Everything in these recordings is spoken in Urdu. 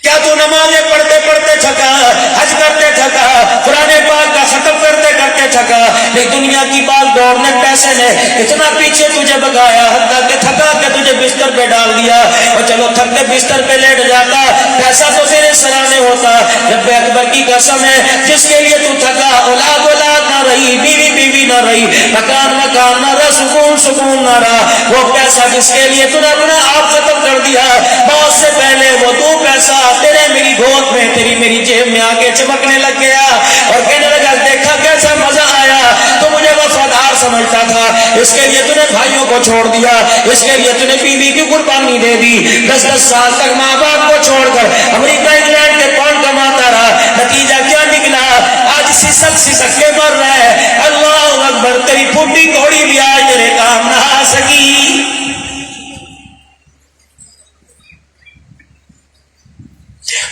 کیا تو نمازیں پڑھتے پڑھتے تھکا، حج کرتے تھکا، قرآن پاک کا ختم کرتے کرتے تھکا، لیکن دنیا کی بات دوڑنے پیسے نے اتنا پیچھے تجھے بگایا حتیٰ کہ تھکا کہ تجھے بستر پہ ڈال دیا، اور چلو تھک کے بستر پہ لیٹ جاتا، پیسہ تو تیرے سرانے ہوتا۔ رب اکبر کی قسم ہے جس کے لیے تو تھکا، اولاد نہ رہی، بیوی بیوی نہ رہی، مکان نہ رہا، سکون نہ رہا، وہ پیسہ جس کے لیے تو نے اپنا آپ ختم کر دیا، موت سے پہلے وہ تو پیسہ تیرے میری گود میں، تیری میری جیب میں آگے چمکنے لگ گیا اور کہنے لگا دیکھا کیسا مزہ آیا، تو مجھے وفادار سمجھتا تھا، اس کے لیے تو نے بھائیوں کو چھوڑ دیا، اس کے لیے تو نے بیوی کی قربانی دے دی، 10 سال تک ماں باپ کو چھوڑ کر امریکہ انگلینڈ کے کون کماتا رہا، نتیجہ کیا نکلا، آج سسک کے مر رہا ہے۔ اللہ اکبر، تیری پھوٹی گھوڑی بھی آج تیرے کام نہ آ سکی۔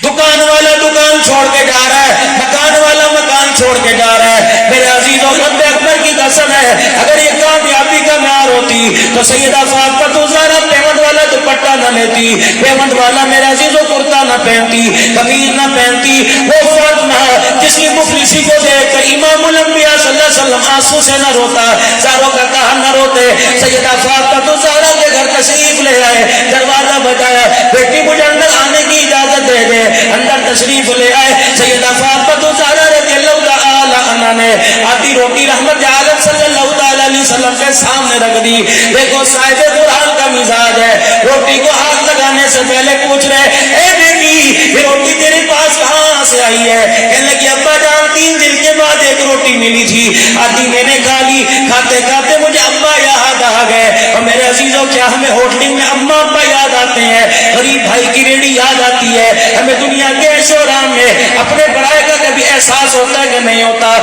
دکان والا دکان چھوڑ کے جا رہا ہے، مکان والا مکان چھوڑ کے جا رہا ہے۔ میرے عزیزوں، رب اکبر کی قسم ہے اگر یہ کامیابی کا معیار ہوتی تو سیدہ فاطمہ زہرا پیمنٹ والا دوپٹہ نہ لیتی، پیمنٹ والا میرے عزیزوں کرتا نہ پہنتی، قمیض نہ پہنتی۔ وہ فاطمہ جس کی مفلسی کو دیکھ کر امام الانبیاء صلی اللہ علیہ وسلم آنسو سے نہ روتا، زاروں کا کہا نہ روتے، سیدہ فاطمہ زہرا کے گھر تشریف لے آئے، دروازہ بجایا، بیٹی مجھے اندر آنے کی اجازت دے دے، اندر تشریف لے آئے۔ سیدہ فاطمہ زہرا رضی اللہ تعالی عنہا نے آدھی روٹی رحمت عالم صلی اللہ تعالی علیہ وسلم کے سامنے رکھ دی۔ دیکھو صاحب قرآن کا مزاج ہے، روٹی کو ہاتھ لگانے سے پہلے پوچھ رہے اے بیٹی یہ روٹی تیرے پاس کہاں سے آئی ہے؟ کہنے لگی ابا جان 3 دن کے بعد ایک روٹی ملی تھی، آدھی میں نے کھا لی، کھاتے کھاتے مجھے ابا یاد آ گئے۔ اور میرے عزیزوں کیا ہمیں ہوٹلنگ میں اما ابا یاد آتے ہیں، غریب بھائی کی ریڑھی یاد آتی ہے، ہمیں دنیا کے شورام میں اپنے بڑائے کا کبھی احساس ہوتا ہے کہ نہیں ہوتا؟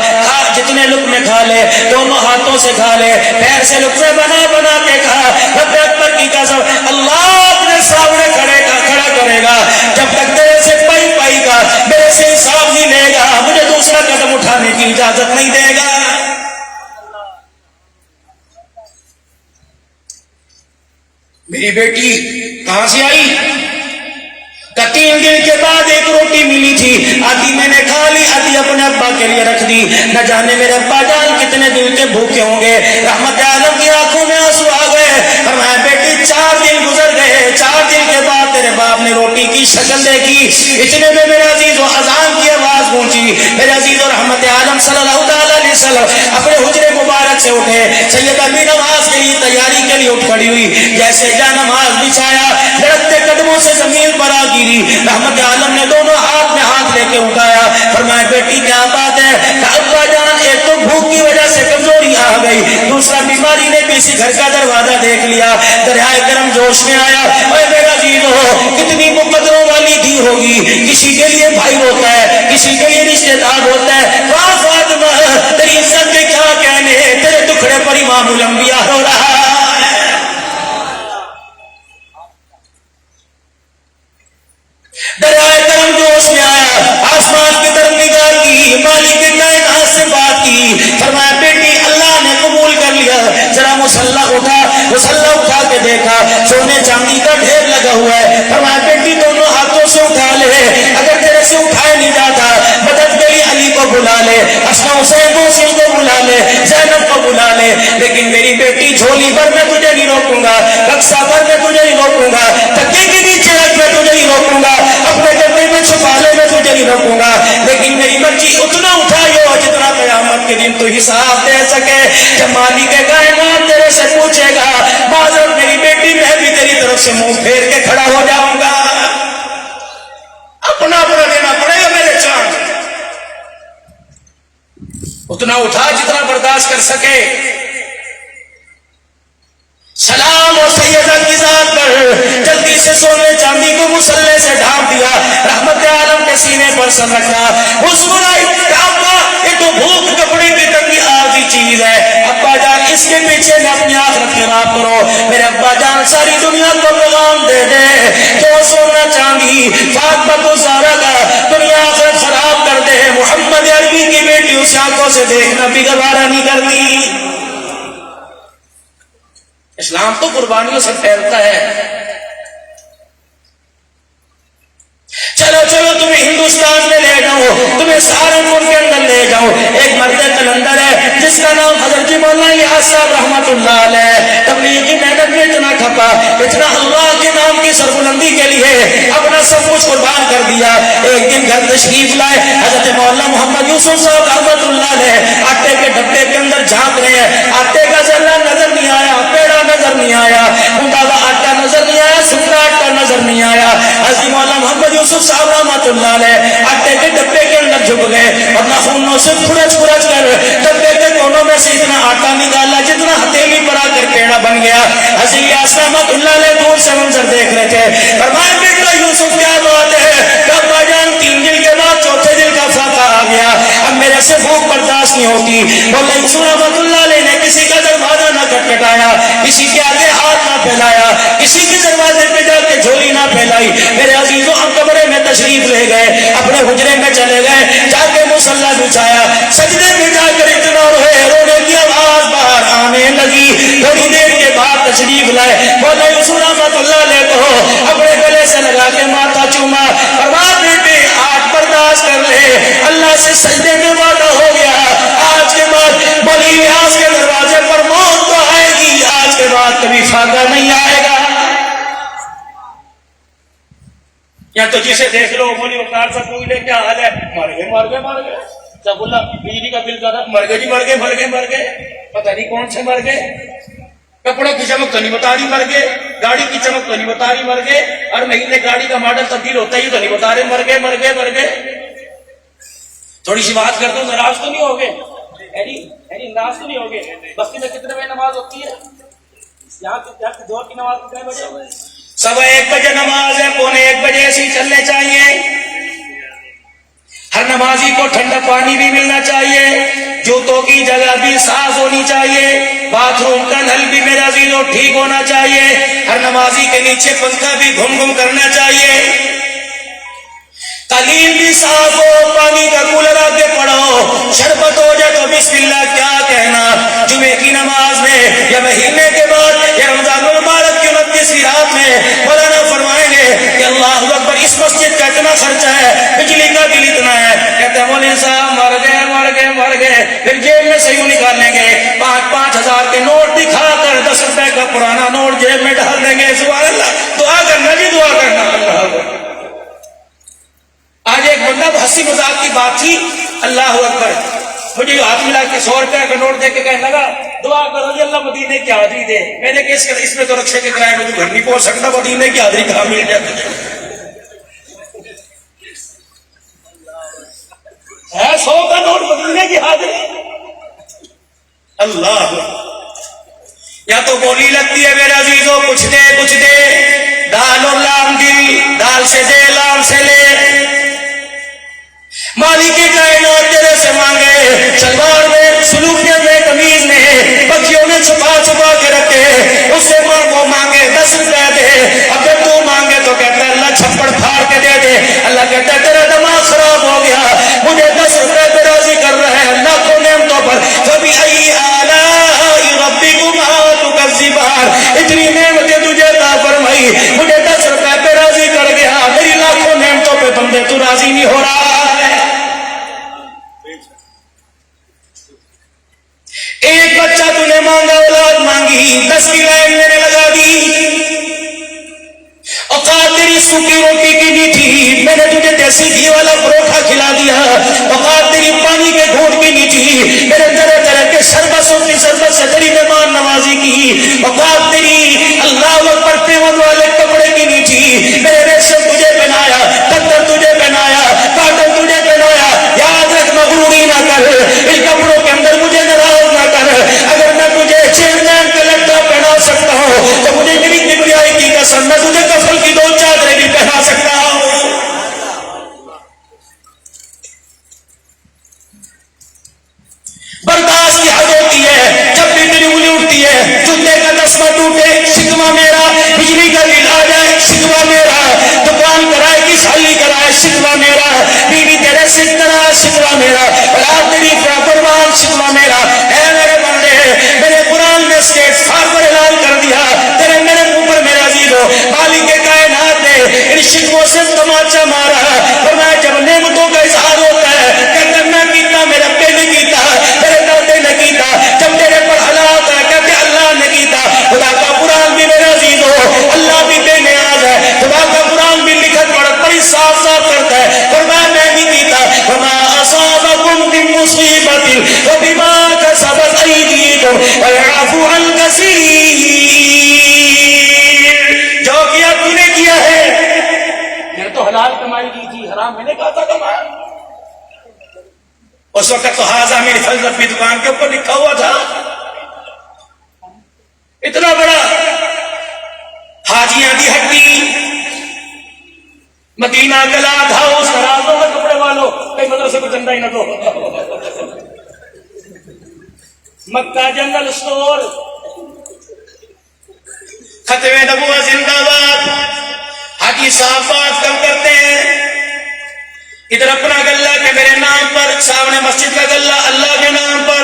جتنے لقمے کھا لے، دونوں ہاتھوں سے کھا لے، پیر سے لقمے بنا بنا کے کھا۔ رب اکبر کی قسم اللہ اپنے سامنے کھڑا کرے گا، جب تک تیرے سے پائی گا، میرے سے حساب نہیں لے گا، مجھے دوسرا قدم اٹھانے کی اجازت نہیں دے گا۔ میری بیٹی کہاں سے آئی؟ 3 دن کے بعد ایک روٹی ملی تھی، آدھی میں نے کھا لی، آدھی اپنے ابا کے لیے رکھ دی، نہ جانے میرے ابا جان کتنے دن کے بھوکے ہوں گے۔ رحمت عالم کی آنکھوں میں آنسو آ گئے، فرمایا بیٹی 4 دن گزر گئے، 4 دن کے بعد تیرے باپ نے روٹی کی شکل دیکھی، اتنے میں میرے عزیزوں اذان کی آواز پہنچی۔ میرے عزیزوں رحمت عالم صلی اللہ علیہ وسلم اپنے حجرے مبارک سے اٹھے، سیدہ بھی نماز کے لیے تیاری کے لیے اٹھ کھڑی ہوئی، جیسے جا نماز بچھایا لڑکتے قدموں سے زمین پر آ گری، رحمت عالم نے دونوں ہاتھ میں ہاتھ لے کے اٹھایا، فرمایا بیٹی کیا بات ہے؟ ابا جان ایک تو بھوک کی وجہ سے کمزوری آ گئی، دوسرا بیماری نے بھی اسی گھر کا دروازہ دیکھ لیا، دریائے کرم جوش میں آیا۔ اے میرا عزیزو کتنی مقدروں والی دی ہوگی، کسی کے لیے بھائی ہوتا ہے، کسی کے لیے رشتے دار ہوتا ہے، واہ فاطمہ تیری عزت کے کیا کہنے، تیرے ٹکڑے پر امام الانبیاء ہو رہا ہے۔ دریائے کرم جوش میں آیا، آسمان کی طرف نگاہ کی، مالک کائنات سے بات کی، فرمایا بیٹی اللہ نے قبول کر لیا، ذرا مسلح اٹھا کے دیکھا، سونے چاندی کا ڈھیر لگا ہوا ہے، فرمایا بیٹی دونوں ہاتھوں سے اٹھا لے، اگر تیرے سے اٹھایا نہیں جاتا مدد کے لیے علی کو بلا لے، حسن حسین محسن کو بلا لے، زینب کو بلا لے، لیکن میری بیٹی جھولی پر میں تجھے نہیں روکوں گا، بکسا پر میں تجھے نہیں روکوں گا، تکیے کے نیچے رکھ میں تجھے نہیں روکوں گا، اپنے کمرے میں چھپا لے میں تجھے نہیں روکوں گا، لیکن میری مرضی اتنا اٹھائیو جتنا قیامت کے دن تو حساب دے سکے۔ جب مالک کائنات تیرے سے پوچھے گا معذرت میری بیٹی میں بھی تیری طرف سے منہ پھیر کے کھڑا ہو جاؤں گا، اپنا دینا پڑے گا میرے چاند، اتنا اٹھا جتنا برداشت کر سکے۔ سلام اور سیدہ کی ذات پر جلدی سے سونے چاندی کو مسلح سے ڈھانپ دیا، رحمت عالم کے سینے پر سر رکھا، مسکرائی ابا یہ تو بھوک کپڑے کی تنگی عارضی چیز ہے، ابا جان اس کے پیچھے میں اپنی آخرت خراب کرو، میرے ابا جان ساری دنیا کو پیغام دے دے جو سونا چاندی فاطمہ زہرا کا دنیا آخرت خراب کر دے، محمد عربی کی بیٹی اس آنکھوں سے دیکھنا بھی گوارا نہیں کرتی۔ اسلام تو قربانیوں سے پھیلتا ہے۔ چلو تمہیں سہارنپور کے اندر لے جاؤ. ایک مرد قلندر ہے جس کا نام حضرت مولانا الیاس صاحب رحمت اللہ علیہ. تبلیغ کی محنت میں اتنا کھپا, اتنا اللہ کے نام کی سربلندی کے لیے اپنا سب کچھ قربان کر دیا. ایک دن گھر تشریف لائے حضرت مولانا محمد یوسف صاحب رحمت اللہ علیہ آٹے کے ڈبے کے اندر جھانک رہے ہیں. آٹے کا ذرہ نظر نہیں آیا, پیڑا نظر نہیں آیا, منداوا آٹا نظر نہیں آیا, سکھا آٹا نظر نہیں آیا. حضرت مولانا محمد یوسف صاحب رحمت اللہ علیہ آٹے کے ڈبے کے اندر جھک گئے اور ناخنوں سے کھرچ کھرچ کر ڈبے کے کونوں میں سے اتنا آٹا نکالا جتنا ہتھیلی پر آ کر پیڑا بن گیا. حضرت الیاس رحمت اللہ علیہ دور سے منظر دیکھ رہے تھے. فرمایا بیٹا یوسف کیا بات ہے؟ ابا جان 3 دن کے بعد چوتھے دن کا فاقہ آ گیا, اب میرے سے بھوک برداشت نہیں ہوتی. مولانا یوسف رحمت اللہ علیہ نے کسی کا دروازہ نہ کھٹکھٹایا, کسی کے آگے ہاتھ نہ پھیلایا, کسی کے دروازے پہ جا کے جھولی نہ پھیلائی. میرے عزیزوں ہم کمرے میں تشریف لے گئے, اپنے حجرے میں چلے گئے, جا کے مصلی بچھایا, سجدے میں جا کر اتنا روئے, رونے کی آواز باہر آنے لگی. تھوڑی دیر کے بعد تشریف لائے, مولانا یوسف رحمت اللہ علیہ کو اپنے گلے سے لگا کے ماتھا چوما. فرمایا بیٹے آج برداشت کر لے, اللہ سے سجدے میں وعدہ ہو گیا, آج کے بعد مولانا الیاس کے دروازے پر موت تو آئے گی, آج کے بعد کبھی فاقہ نہیں آئے گا. یا تو جسے دیکھ لو مولی وقار صاحب کوئی لے کیا حال ہے, مر گئے مر گئے مر گئے. جب اللہ بجلی کا بل زیادہ, مر گئے جی مر گئے مر گئے مر گئے, پتہ نہیں کون سے مر گئے. کپڑوں کی چمک تو نہیں بتا رہی مر گئے, گاڑی کی چمک تو نہیں بتا رہی مر گئے, ہر مہینے گاڑی کا ماڈل تبدیل ہوتا ہی تو نہیں بتا رہے مر گئے مر گئے مر گئے. تھوڑی سی بات کر دو, ناراض تو نہیں ہوگے؟ ناراض تو نہیں ہوگے؟ بستی میں کتنے بجے نماز ہوتی ہے؟ یہاں کی دور کی نماز کتنے بجے؟ 1:15 بجے نماز ہے, 1:45 بجے ایسی چلنے چاہیے. ہر نمازی کو ٹھنڈا پانی بھی ملنا چاہیے, جوتوں کی جگہ بھی صاف ہونی چاہیے, باتھ روم کا نل بھی میرا عزیزو ٹھیک ہونا چاہیے, ہر نمازی کے نیچے پنکھا بھی گھم گھم کرنا چاہیے, تعلیم بھی صاف ہو, پانی کا کولر آگے پڑھو, شربت ہو جائے تو بسم اللہ کیا کہنا. جمعے کی نماز میں یا مہینے کے بعد یا رمضان المبارک کی 29ویں رات میں مولانا فرمائیں گے کہ اللہ اکبر, اس مسجد کا اتنا خرچہ ہے, بجلی کا بل اتنا ہے. کہتے ہیں مولوی صاحب مر گئے مر گئے مر گئے. پھر جیب میں سے یوں نکالیں گے 5,000 کے نوٹ دکھا کر 10 روپے کا پرانا نوٹ جیب میں ڈال دیں گے. سبحان اللہ, دعا کرنا جی دعا کرنا. اللہ آج ایک بندہ ہنسی مذاق کی بات تھی, اللہ اکبر, مجھے ہاتھ ملا کے 100 روپے کا نوٹ دے کے کہنے لگا دعا کرو جی اللہ مدینے کی حاضری دے. میں نے کہا اس میں تو رکشے کے کرائے میں تو گھر نہیں پہنچ سکتا, مدینے کی حاضری کہاں مل جاتی ہے. 100 کا نوٹ مدینے کی حاضری, اللہ. یا تو بولی لگتی ہے میرے عزیزوں کچھ دے کچھ دے, دال اور لام دل, دال سے دے لام سے لے. مالک کائنات تیرے سے مانگے, شلوار میں سلوکیاں میں قمیض میں بچیوں نے چھپا چھپا کے رکھے, اس سے وہ مانگے 10 روپے دے. اب جب تو مانگے تو کہتا ہے اللہ چھپڑ پھاڑ کے دے دے. اللہ کہتا ہے تیرا دماغ خراب ہو گیا, مجھے 10 روپے پہ راضی کر رہے ہیں اللہ کو نعمتوں پر. فبأي آلاء ربكما تكذبان, اتنی نعمتیں تجھے عطا فرمائی, مجھے 10 روپے پہ راضی کر گیا, میری لاکھوں نعمتوں پہ بندے تو راضی نہیں ہو رہا ہے. ایک بچہ تو نے مانگا, اولاد مانگی, 10 کی لائن میں نے لگا دی. اوقات تیری سوکھی روٹی کی نہیں تھی, میں نے تجھے دیسی گھی والا پروٹھا کھلا دیا. اوقات تیری پانی کے گھونٹ کی نہیں تھی, میں نے طرح طرح کے شربتوں کی شربت سے تیری مہمان نوازی کی. اوقات تیری اللہ اکبر پیمن والے کپڑے کی نہیں تھی, میں نے ریشم تجھے پہنایا, پتھر تجھے پہنایا, کاٹن تجھے پہنایا. یاد رکھ مغروری نہ کر, ان کپڑوں کے اندر مجھے ناراض نہ کر. اگر میں تجھے چیئرمین کا لٹا پہنا سکتا ہوں تو مجھے میری کبریائی کی قسم میں تجھے کفن کی 2 چادریں بھی پہنا سکتا ہوں. برداشت کی حد ہوتی ہے, جب بھی میری انگلی اٹھتی ہے جوتے کا تسمہ ٹوٹ کمائی کی تھی، حرام میں نے کہا تھا کمایا. اس وقت تو حاضہ میری فضلت کی دکان کے اوپر لکھا ہوا تھا. اتنا بڑا حاجیاں دی ہڈی، مدینہ گلاد ہاؤس، رازوں میں کپڑے والوں کئی مدرسے کو چندہ ہی نہ دو. مکہ جنرل اسٹور، ختم نبوت زندہ باد. حاجی صاحب بات کم کرتے ہیں، ادھر اپنا گلہ کہ میرے نام پر، سامنے مسجد کا گلہ اللہ کے نام پر.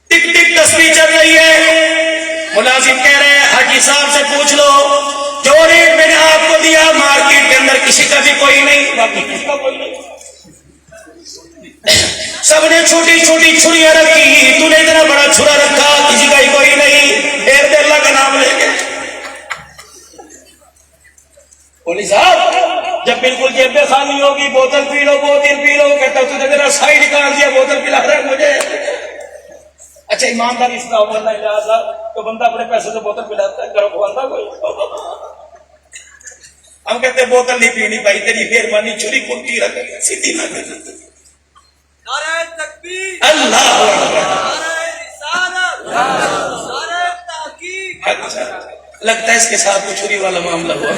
ٹک ٹک تسبیح چل رہی ہے. ملازم کہہ رہے ہیں حاجی صاحب سے پوچھ لو جو ریٹ میں نے آپ کو دیا مارکیٹ کے اندر کسی کا بھی کوئی نہیں، باقی کسی کا کوئی نہیں. سب نے چھوٹی چھوٹی چھریاں رکھی، تو نے اتنا بڑا چھرا رکھا، کسی کا ہی کوئی نہیں. پھر دے اللہ کا نام لے کے بولی صاحب جب بالکل جیب میں خالی ہوگی، بوتل پی لو، بوتل پی لو. کہتا تو نے میرا سائی نکال دیا، بوتل پلا رہا ہے مجھے. اچھا ایمانداری سے اللہ اجازت تو بندہ اپنے پیسے سے بوتل پلاتا ہے، گھروں کو بندہ کوئی. ہم کہتے ہیں بوتل نہیں پینی بھائی، تیری مہربانی، چھری کھلتی رکھ سیدھی نہ کرنا. نعرہ تکبیر، اللہ نعرہ رسالت، نعرہ تحقیق. اچھا لگتا ہے اس کے ساتھ کچھ چھری والا معاملہ ہوا.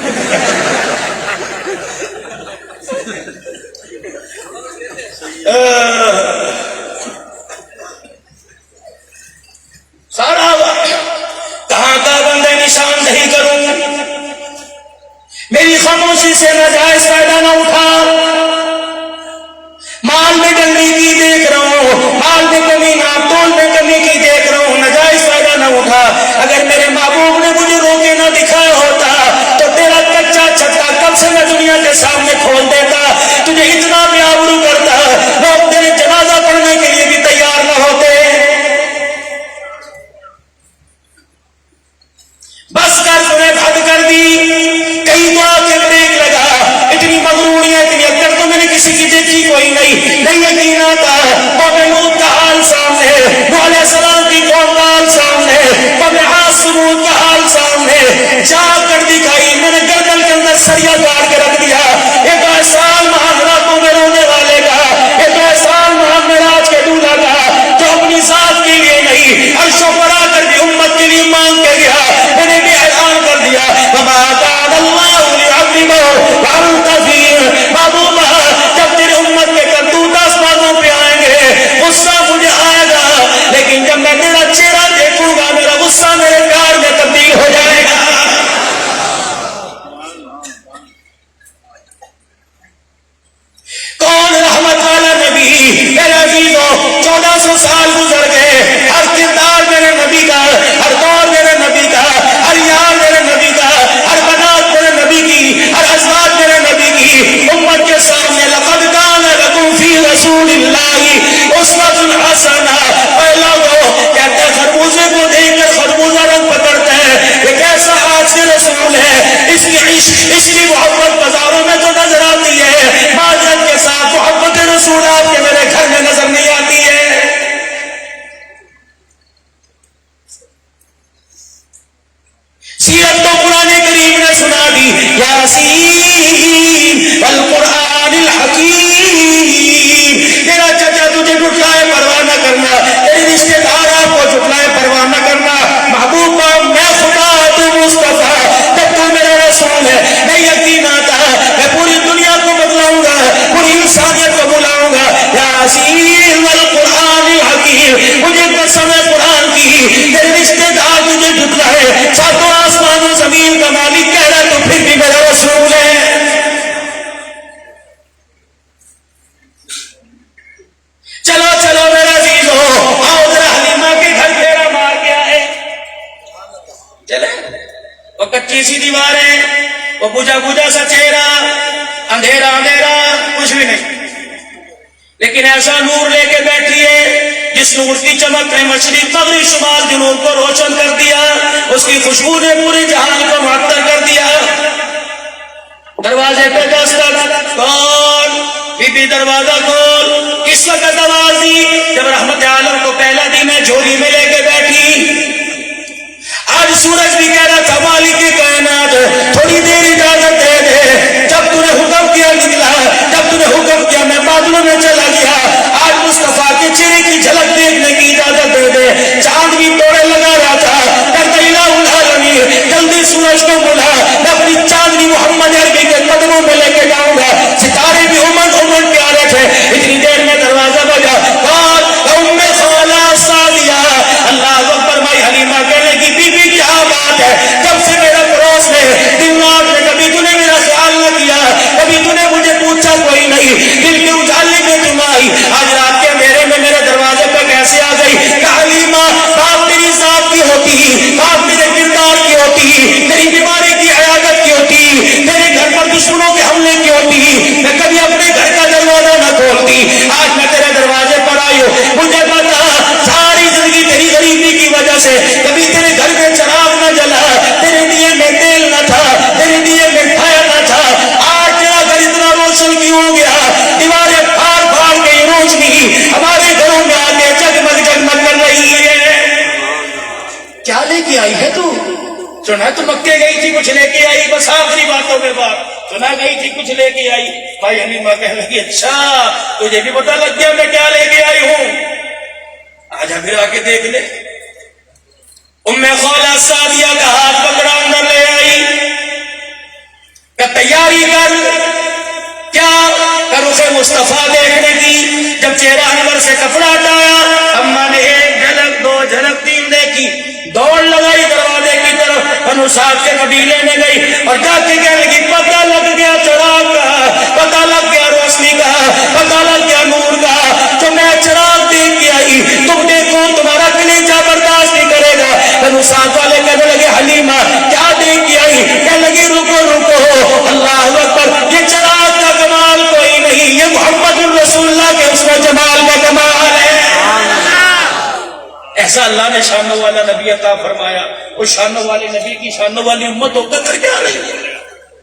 سارا کہاں کا بندے نشاندہی کروں، میری خاموشی سے ناجائز فائدہ نہ اٹھا. مال میں گندگی کی دیکھ رہا ہوں، مال میں کمی، ناپتول میں کمی کی دیکھ رہا ہوں، ناجائز فائدہ نہ اٹھا. اگر میرے محبوب نے مجھے روکے نہ دکھایا ہوتا تو تیرا کچا چھتا کب سے میں دنیا کے سامنے کھول دیتا. تجھے اتنا بھی آبرو کرتا، لوگ تیرے جنازہ پڑھنے کے لیے بھی تیار نہ ہوتے. بس کر، تمہیں حد کر دی. کئی دعا کے بریک لگا، اتنی مغروریاں، اتنی اکڑ تو میں نے کسی کی دیکھی کوئی نہیں. نہیں یقین آتا قوم لوط کا حال سامنے، نوح علیہ السلام کی قوم کا حال سامنے، قوم عاد ثمود کا حال سامنے. جا کر دکھائی، میں نے گردن کے اندر سریا گاڑ کے رکھ دیا. ایک احسان مہان راتوں میں رونے والے کا، ایک احسان مہان معراج کے دولہا کا، جو اپنی ذات کے لیے نہیں عرش و پر آ کر بھی امت کے لیے مانگ کے گیا. میں نے بھی اعلان کر دیا وما كان الله ليعذبهم وانت فيهم. محبوبہ جب تیرے امت کے کرتوت آسمانوں پہ آئیں گے غصہ مجھے آئے گا، لیکن جب میں تیرا چہرہ دیکھوں گا میرا غصہ میرے پیار میں تبدیل ہو جائے گا. کون رحمت والا نبی میرے عزیزوں، 1400 سال گزر گئے. ہر کردار میرے نبی کا، ہر دور میرے نبی کا، ہر یار میرے نبی کا، ہر بنات میرے نبی کی، ہر ازواج میرے نبی کی. امت کے سامنے لقد کان لکم فی رسول اللہ اسوۃ حسنہ. پہلا وہ کہتے ہیں خربوزے کو دیکھ کر خربوزہ رنگ پکڑتے ہیں، یہ کیسا عاشق رسول ہے، اس کی عشق، اس کی محبت بازاروں میں تو نظر آتی ہے، معذرت کے ساتھ محبت رسول آپ کے میرے گھر میں نظر نہیں آتی ہے. سیرت تو قرآن کریم نے سنا دی. یاسین والقرآن الحکیم. تیرا چچا تجھے جھٹلائے پرواہ نہ کرنا، تیرے رشتے دار آپ کو جھٹلائے پرواہ نہ کرنا. محبوب میں خدا تو مصطفیٰ، جب تو میرا رسول ہے میں یقین آتا میں پوری دنیا کو بدلاؤں گا، پوری انسانیت کو بلاؤں گا. یاسین والقرآن الحکیم. مجھے قسم ہے قرآن کی، تیرے رشتے دار تجھے جھٹلائے، ساتوں آسمان و زمین کا مالک کہہ رہا تو پھر بھی میرا رسول ہے. چلو چلو میرا عزیز ہو، آؤ ذرا حلیمہ کے گھر پھیرا مار کے آئے. چلے وہ کچی سی دیواریں، وہ بجھا بجھا سا چہرہ، اندھیرا اندھیرا، کچھ بھی نہیں، لیکن ایسا نور لے کے بیٹھی ہے جس نور کی چمک نے مشرق مغرب شمال جنوب کو روشن کر دیا. اس کی خوشبو نے پورے جہان کو معطر کر دیا. دروازے پہ دستک، کون؟ بی بی دروازہ کھول. کس وقت آواز دی؟ جب رحمت عالم کو پہلا دن ہے جھولی میں لے کے بیٹھی. آج سورج بھی کہہ رہا تھا مالک کائنات تھوڑی دیر اجازت دے دے، جب تو نے حکم کیا نکلا، جب تو نے حکم کیا میں بادلوں میں چلا گیا، آج مصطفیٰ کے چہرے کی جھلک دیکھنے کی اجازت دے دے۔ چاند بھی توڑے لگا رہا تھا، کہتا الہ العالمین جلدی سورج کو بلا، میں اپنی چاندنی محمد عربی کے قدموں میں لے کے جاؤں گا۔ ستارے بھی امن کے آ رہے تھے، اتنی دیر میں دروازہ بجا، ام خالہ سعدیہ، اللہ اکبر، بھائی حلیمہ کہنے کی بی بی کیا بات ہے، جب سے میرا پڑوس میں دن رات میں کبھی تو نے میرا خیال نہ کیا، کبھی تو نے مجھے پوچھا کوئی نہیں، دل کے اجالے میں تم آئی، آج رات کے میرے میں میرے دروازے پہ کیسے آ گئی؟ کہ حلیمہ بات میری ذات کی ہوتی، بات میرے کردار کی ہوتی، میری بیماری کی عیادت کی ہوتی، میرے گھر پر دشمنوں کے حملے کی ہوتی، میں کبھی اپنے گھر کا دروازہ نہ کھولتی، آج میں تیرے دروازے پر آئی ہوں، مجھے پتا ساری زندگی تیری غریبی کی وجہ سے کبھی تیرے گھر میں چراغ نہ جلا، تیرے دیے میں تیل نہ تھا، تیرے دیے میں کھایا نہ تھا، آج تیرا گھر اتنا روشن کیوں ہو گیا؟ دیواریں پھاڑ پھاڑ کے یہ روشنی ہمارے گھروں میں آ کے جگمگ جگمگ کر رہی ہے۔ کیا لے کے آئی ہے تو؟ سنا تو مکے گئی تھی کچھ لے کے آئی، بس آخری باتوں میں بات سنا گئی تھی کچھ لے کے آئی۔ بھائی حلیمہ کہنے لگی اچھا تجھے بھی پتا لگ گیا میں کیا لے کے آئی ہوں، آجا پھر آ کے دیکھ لے۔ ام خالہ سعدیہ کا ہاتھ پکڑا اندر لے آئی، کہ تیاری کر، کیا کہ رخ مصطفیٰ دیکھنے کی۔ جب چہرہ انور سے کپڑا ہٹایا، اما نے ایک جھلک، دو جھلک، تین دیکھی، دوڑ لگائی دروازے کی طرف، بنو سعد کے قبیلے میں گئی اور جا کے کہنے لگی پتہ لگ گیا چراغ کا، پتہ لگ گیا روشنی کا، پتہ لگ گیا نور کا، تو میں چراغ دیکھ کے آئی، تم دیکھو تمہارا کلیجہ برداشت نہیں کرے گا۔ بنو سعد والے کہنے لگے حلیمہ کیا دیکھ کے آئی؟ کہنے لگی رکو رکو، اللہ اکبر، یہ چراغ کا کمال کوئی نہیں، یہ محمد الرسول اللہ کے اس میں جمال کا کمال ہے۔ ایسا اللہ نے شانوں والا نبی عطا فرمایا، اس شانوں والے نبی کی شانوں والی امت ہو کر کیا رہی ہے،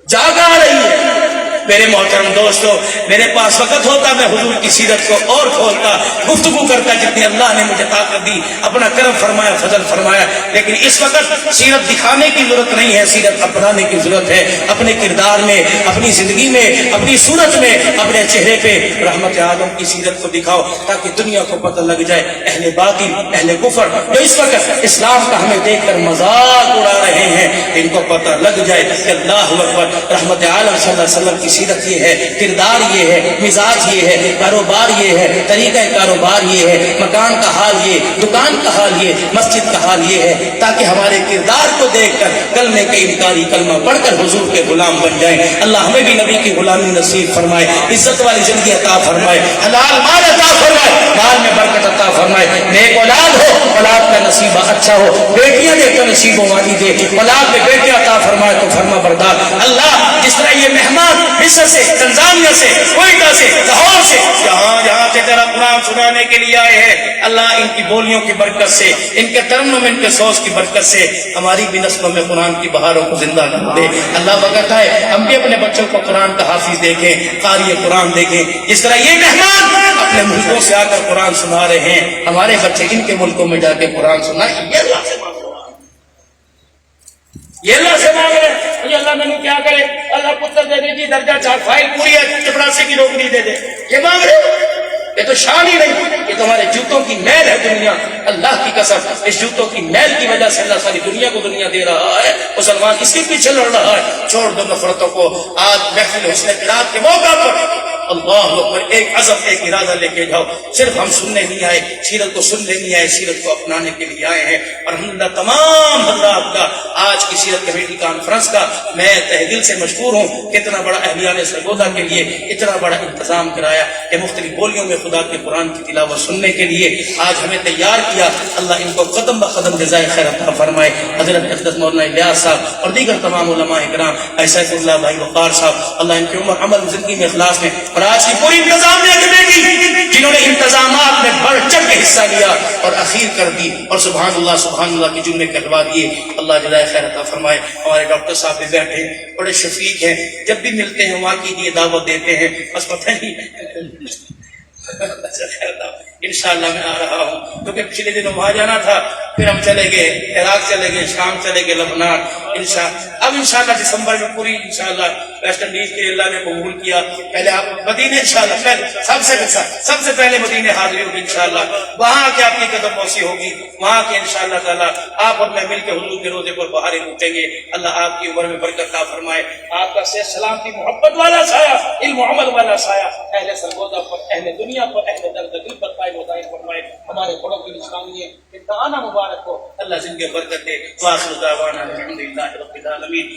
جاگ آ رہی ہے۔ میرے محترم دوستو، میرے پاس وقت ہوتا میں حضور کی سیرت کو اور کھولتا، گفتگو کرتا، جتنی اللہ نے مجھے طاقت دی، اپنا کرم فرمایا، فضل فرمایا، لیکن اس وقت سیرت دکھانے کی ضرورت نہیں ہے، سیرت اپنانے کی ضرورت ہے۔ اپنے کردار میں، اپنی زندگی میں، اپنی صورت میں، اپنے چہرے پہ رحمت عالم کی سیرت کو دکھاؤ، تاکہ دنیا کو پتہ لگ جائے اہل باطل، اہل کفر جو اس وقت اسلام کا ہمیں دیکھ کر مذاق اڑا رہے ہیں، ان کو پتہ لگ جائے کہ اللہ اکبر، رحمت عالم صلی اللہ علیہ وسلم کی سیرت یہ ہے، کردار یہ ہے، مزاج یہ ہے، کاروبار یہ ہے، طریقہ کاروبار یہ ہے، مکان کا حال یہ، دکان کا حال یہ، مسجد کا حال یہ ہے، تاکہ ہمارے کردار کو دیکھ کر کلمے کے انکاری کلمہ پڑھ کر حضور کے غلام بن جائیں۔ اللہ ہمیں بھی نبی کی غلامی نصیب فرمائے، عزت والی زندگی عطا فرمائے، حلال مال عطا فرمائے، مال میں برکت عطا فرمائے، نیک اولاد ہو، اولاد کا نصیب اچھا ہو، بیٹیاں دے تو نصیبوں والی دے، اولاد میں بیٹے عطا فرمائے تو فرما بردار۔ اللہ جس طرح یہ مہمان مصر سے، تنزانیہ سے، کوئٹہ سے، لاہور سے، جہاں جہاں سے تیرا قرآن سنانے کے لیے آئے ہیں، اللہ ان کی بولیوں کی برکت سے، ان کے ترنم، ان کے سوز کی برکت سے ہماری بھی نسلوں میں قرآن کی بہاروں کو زندہ کر دے۔ اللہ وقت ہے ہم بھی اپنے بچوں کو قرآن کا حافظ دیکھیں، قاری قرآن دیکھیں، جس طرح یہ مہمان اپنے ملکوں سے آ کر قرآن سنا رہے ہیں، ہمارے بچے ان کے ملکوں میں جا کے قرآن سنائیں۔ یہ اللہ سے مانگو، یہ اللہ سے مانگ رہے ہیں۔ اللہ میں نے کیا کرے؟ اللہ پتر دے دے جی، درجہ 4 فائل پوری ہے، چپراسی کی نوکری دے دے، یہ مانگ رہے ہیں۔ یہ تو شان ہی نہیں، یہ تمہارے جوتوں کی میل ہے دنیا۔ اللہ کی قسم، اس جوتوں کی میل کی وجہ سے اللہ ساری دنیا کو دنیا دے رہا ہے، مسلمان اس کے پیچھے لڑ رہا ہے۔ چھوڑ دو نفرتوں کو، آج محفل حسن قرات کے موقع پر اللہ اکبر، ایک عزم، ایک ارادہ لے کے جاؤ۔ صرف ہم سننے نہیں آئے، سیرت کو سننے نہیں آئے، سیرت کو اپنانے کے لیے آئے ہیں۔ اور الحمدللہ تمام حضرات کا آج کی سیرت کمیٹی کانفرنس کا میں تہ دل سے مشکور ہوں، کتنا بڑا اہلیان سرگودا کے لیے اتنا بڑا انتظام کرایا کہ مختلف بولیوں میں خدا کے قرآن کی تلاوت سننے کے لیے آج ہمیں تیار کیا۔ اللہ ان کو قدم بقدم جزائے خیر عطا فرمائے۔ حضرت اقدس مولانا الیاس صاحب اور دیگر تمام علماء کرام، سیف اللہ بھائی وقار صاحب، اللہ ان کی عمر عمل زندگی میں اخلاص میں، اور آج کی پوری انتظامیہ کمیٹی جنہوں نے انتظامات میں بڑھ چڑھ کے حصہ لیا اور اخیر کر دی اور سبحان اللہ کی جملے کروا دیے، اللہ جزائے خیر عطا فرمائے۔ ہمارے ڈاکٹر صاحب بھی بیٹھے بڑے شفیق ہیں، جب بھی ملتے ہیں وہاں کی لیے دعوت دیتے ہیں، بس پتہ نہیں انشاءاللہ میں آ رہا ہوں، کیونکہ پچھلے دنوں وہاں جانا تھا، پھر ہم چلے گئے عراق، چلے گئے شام، چلے گئے لبنان، اب انشاءاللہ دسمبر میں پوری انشاءاللہ ویسٹ انڈیز کے اللہ نے قبول کیا، پہلے آپ مدینے انشاءاللہ سب سے پہلے مدینے حاضری ہوگی انشاءاللہ، وہاں کے آپ کی قدم بوسی ہوگی، وہاں کے انشاءاللہ تعالیٰ آپ اور میں مل کے حضور کے روزے پر بہاریں لوٹیں گے، اللہ آپ کی عمر میں برکت عطا فرمائے، آپ کا صحت سلامتی محبت والا سایہ، علم و عمل والا سایہ اہل سرگودا پر، اہل دنیا پر، اہل درد دل پر قائم و دائم فرمائے، ہمارے بڑوں کی نشانیاں امتحانہ مبارک ہو، اللہ زندگی برکت دے، وآخر دعوانا الحمدللہ رب العالمین۔